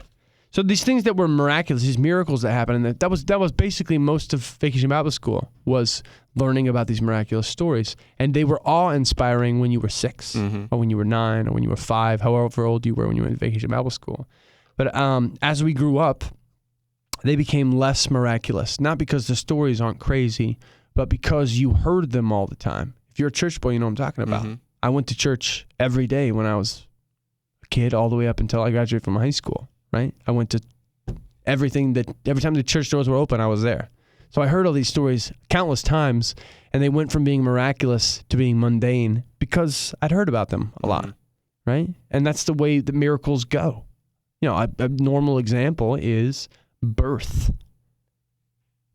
B: So these things that were miraculous, these miracles that happened, and that was basically most of Vacation Bible School was learning about these miraculous stories. And they were awe-inspiring when you were 6 or when you were 9 or when you were 5, however old you were when you went to Vacation Bible School. But as we grew up, they became less miraculous, not because the stories aren't crazy, but because you heard them all the time. If you're a church boy, you know what I'm talking about. I went to church every day when I was a kid all the way up until I graduated from high school, right? I went to every time the church doors were open, I was there. So I heard all these stories countless times, and they went from being miraculous to being mundane because I'd heard about them a lot, right? And that's the way the miracles go. You know, a normal example is birth.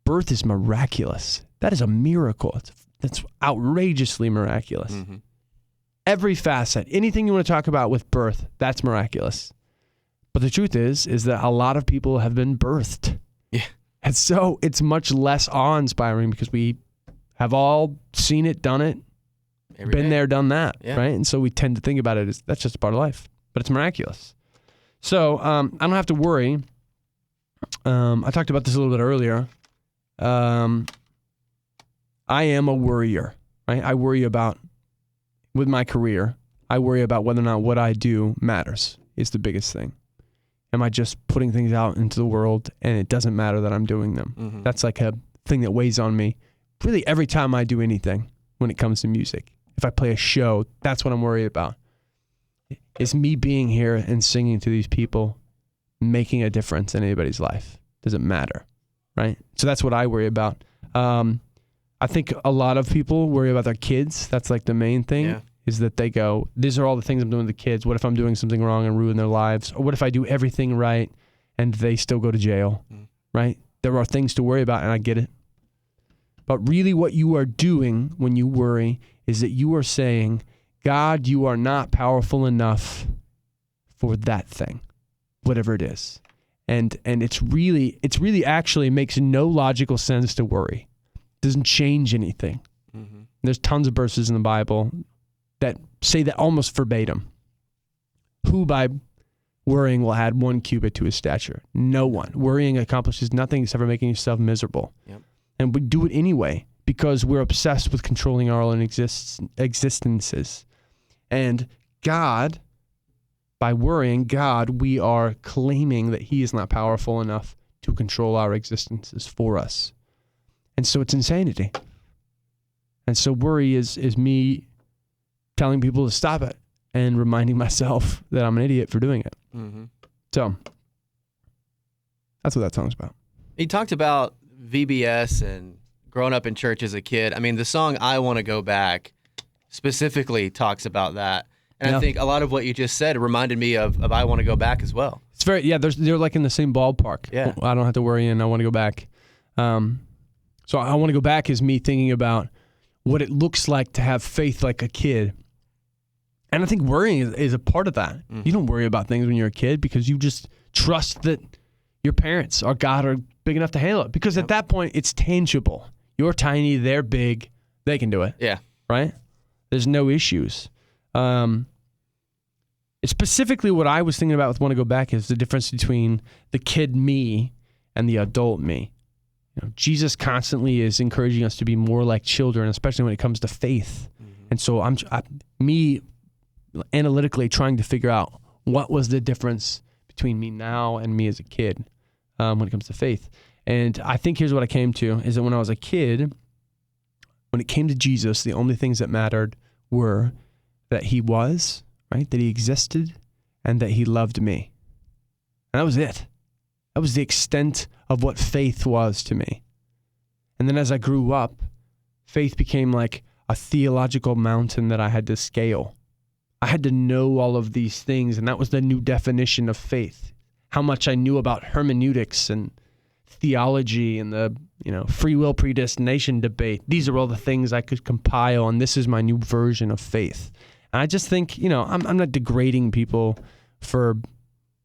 B: Birth is miraculous. That is a miracle. That's outrageously miraculous. Every facet, anything you want to talk about with birth, that's miraculous. But the truth is that a lot of people have been birthed. Yeah. And so it's much less awe-inspiring because we have all seen it, done it, been there, done that, right? And so we tend to think about it as that's just a part of life, but it's miraculous. So I don't have to worry. I talked about this a little bit earlier. I am a worrier, right? I worry about, with my career, I worry about whether or not what I do matters is the biggest thing. Am I just putting things out into the world and it doesn't matter that I'm doing them? That's like a thing that weighs on me really every time I do anything when it comes to music. If I play a show, that's what I'm worried about. Is me being here and singing to these people making a difference in anybody's life? Does it matter? Right? So that's what I worry about. I think a lot of people worry about their kids. That's like the main thing, is that they go, these are all the things I'm doing with the kids. What if I'm doing something wrong and ruin their lives? Or what if I do everything right and they still go to jail, right? There are things to worry about, and I get it. But really what you are doing when you worry is that you are saying, God, you are not powerful enough for that thing, whatever it is. And it's really actually makes no logical sense to worry. It doesn't change anything. There's tons of verses in the Bible that say that almost verbatim. Who by worrying will add 1 cubit to his stature? No one. Worrying accomplishes nothing except for making yourself miserable. And we do it anyway because we're obsessed with controlling our own existences. And God, by worrying God, we are claiming that he is not powerful enough to control our existences for us. And so it's insanity. And so worry is me telling people to stop it and reminding myself that I'm an idiot for doing it. So that's what that song's about.
A: He talked about VBS and growing up in church as a kid. I mean, the song I Want to Go Back specifically talks about that. And I think a lot of what you just said reminded me of I Want to Go Back as well.
B: It's very, they're like in the same ballpark. I don't have to worry and I want to go back. So I Want to Go Back is me thinking about what it looks like to have faith like a kid. And I think worrying is a part of that. You don't worry about things when you're a kid because you just trust that your parents or God are big enough to handle it. Because at that point, it's tangible. You're tiny, they're big, they can do it. Right? There's no issues. It's specifically what I was thinking about with Want to Go Back is the difference between the kid me and the adult me. You know, Jesus constantly is encouraging us to be more like children, especially when it comes to faith. And so me analytically trying to figure out what was the difference between me now and me as a kid when it comes to faith. And I think here's what I came to, is that when I was a kid, when it came to Jesus, the only things that mattered were that he was, right, that he existed, and that he loved me. And that was it. That was the extent of what faith was to me. And then as I grew up, faith became like a theological mountain that I had to scale. I had to know all of these things, and that was the new definition of faith. How much I knew about hermeneutics and theology and the, free will predestination debate. These are all the things I could compile, and this is my new version of faith. And I just think, I'm not degrading people for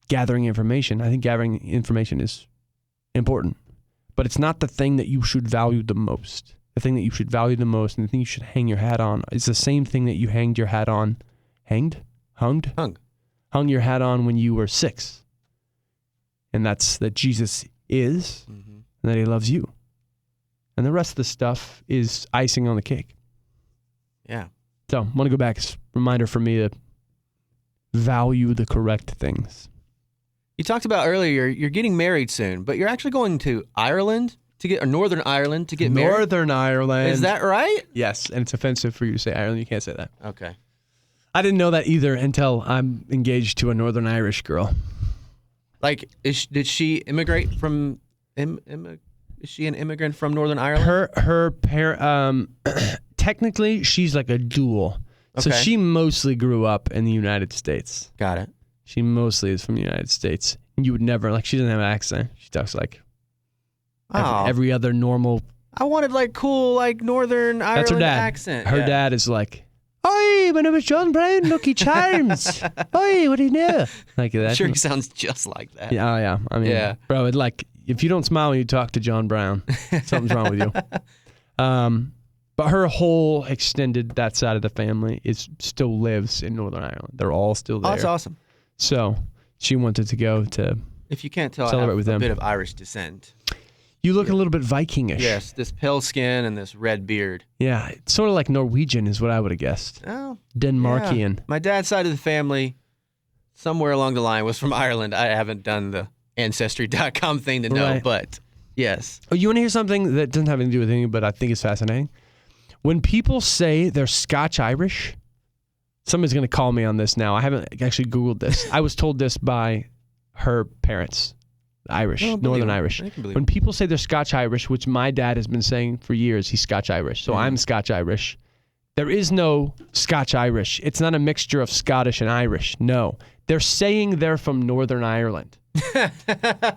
B: gathering information. I think gathering information is important, but it's not the thing that you should value the most. The thing that you should value the most and the thing you should hang your hat on is the same thing that you hanged your hat on. Hung your hat on when you were 6. And that's that Jesus is and that he loves you. And the rest of the stuff is icing on the cake.
A: Yeah.
B: So I want to go back. It's a reminder for me to value the correct things.
A: You talked about earlier, you're getting married soon, but you're actually going to Ireland to get, or Northern Ireland to get married?
B: Northern Ireland.
A: Is that right?
B: Yes, and it's offensive for you to say Ireland. You can't say that.
A: Okay.
B: I didn't know that either until I'm engaged to a Northern Irish girl.
A: Like, did she immigrate from, is she an immigrant from Northern Ireland?
B: Her parent, technically, she's like a dual. Okay. So she mostly grew up in the United States.
A: Got it.
B: She mostly is from the United States. And you would never, like, she doesn't have an accent. She talks like every other normal.
A: I wanted, like, cool, like, Northern Ireland
B: That's her dad.
A: accent.
B: Her dad is like, "Oi, my name is John Brown, Lucky Charms. Oi, what do you know?" Like that.
A: I'm sure he sounds just like that.
B: Yeah, yeah. I mean, bro, it, like, if you don't smile when you talk to John Brown, something's wrong with you. But her whole extended, that side of the family, still lives in Northern Ireland. They're all still there.
A: Oh, that's awesome.
B: So she wanted to go to
A: If you can't tell,
B: celebrate
A: I have
B: with
A: a
B: them.
A: bit of Irish descent.
B: You look a little bit Vikingish.
A: Yes, this pale skin and this red beard.
B: Yeah, it's sort of like Norwegian is what I would have guessed.
A: Oh,
B: Denmarkian.
A: Yeah. My dad's side of the family, somewhere along the line, was from Ireland. I haven't done the Ancestry.com thing to know, but yes.
B: Oh, you want to hear something that doesn't have anything to do with anything, but I think is fascinating? When people say they're Scotch-Irish, somebody's going to call me on this now. I haven't actually Googled this. I was told this by her parents. Irish, Northern Irish. When people say they're Scotch-Irish, which my dad has been saying for years, he's Scotch-Irish, so I'm Scotch-Irish. There is no Scotch-Irish. It's not a mixture of Scottish and Irish. No. They're saying they're from Northern Ireland.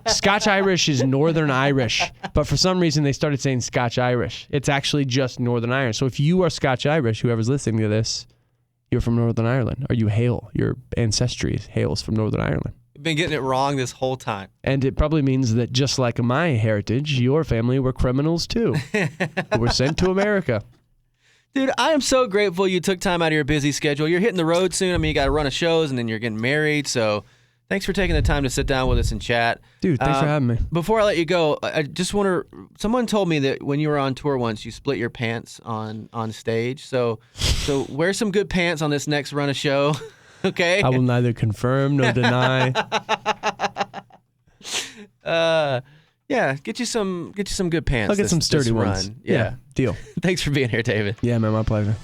B: Scotch-Irish is Northern Irish, but for some reason they started saying Scotch-Irish. It's actually just Northern Irish. So if you are Scotch-Irish, whoever's listening to this, you're from Northern Ireland, or you hail, your ancestry hails from Northern Ireland.
A: Been getting it wrong this whole time.
B: And it probably means that just like my heritage, your family were criminals too. Who were sent to America.
A: Dude, I am so grateful you took time out of your busy schedule. You're hitting the road soon. I mean, you got to run a shows and then you're getting married. So thanks for taking the time to sit down with us and chat.
B: Dude, thanks for having me.
A: Before I let you go, I just want to, someone told me that when you were on tour once, you split your pants on stage. So wear some good pants on this next run of show. Okay.
B: I will neither confirm nor deny.
A: Yeah, get you some good pants.
B: I'll get some sturdy ones.
A: Yeah.
B: Deal.
A: Thanks for being here, David.
B: Yeah, man, my pleasure.